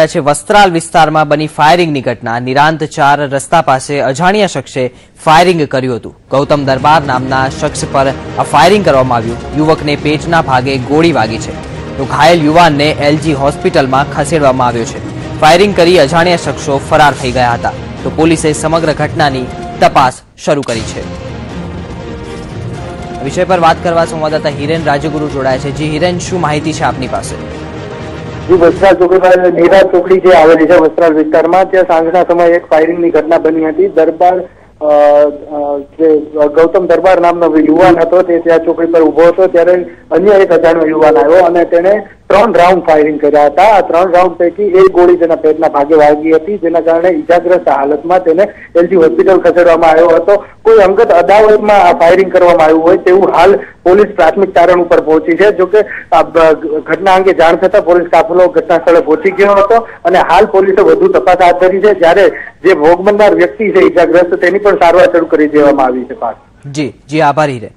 રહ્યા છે વસ્ત્રાલ વિસ્તારમાં બની ફાયરિંગની ઘટના। નિરાંત 4 રસ્તા પાસે અજાણ્યા શખ્સે ફાયરિંગ કર્યું હતું। ગૌતમ દરબાર નામના શખ્સ પર આ ફાયરિંગ કરવામાં આવ્યું। યુવકને પેટના ભાગે ગોળી વાગી છે તો ઘાયલ યુવાનને એલજી હોસ્પિટલમાં ખસેડવામાં આવ્યો છે। ફાયરિંગ કરી અજાણ્યા શખ્સો ફરાર થઈ ગયા હતા તો પોલીસે સમગ્ર ઘટનાની તપાસ શરૂ કરી છે। વિષય પર વાત કરવા સંવાદદાતા હિરેન રાજગુરુ જોડાયા છે। જી હિરેન, શું માહિતી છે આપની પાસે? जी वस्त्राल चौकी पर नीरा चौकड़ी जे आवेली है वस्त्राल विस्तार में त्या सांजना समय एक फायरिंग की घटना बनी थी। दरबार गौतम दरबार नामनो युवान हतो ते त्या चौकड़ी पर उभो हतो त्यारे अन्य एक अजाण्यो युवान आव्यो अने तेणे 3 राउंड फायरिंग कर्या हता। आ 3 राउंड पैकी एक गोળી तेना पेटना भागे वागी हती जेना कारणे इजाग्रस्त हालतमां तेने एलजी होस्पिटल खसेडवामां આવ્યો હતો। કોઈ અંગત અદાવતમાં આ ફાયરિંગ કરવામાં આવ્યું હોય તેવું હાલ પોલીસ પ્રાથમિક તારણ ઉપર પહોંચી છે। જો કે ઘટના અંગે જાણ થતા પોલીસ કાફલો ઘટના સ્થળે પહોંચી ગયો હતો અને હાલ પોલીસે વધુ તપાસ હાથ ધરી છે જ્યારે જે ભોગ બનનાર વ્યક્તિ છે ઇજાગ્રસ્ત તેની પણ સારવાર શરૂ કરી દેવામાં આવી છે। જી આભાર હિરેન।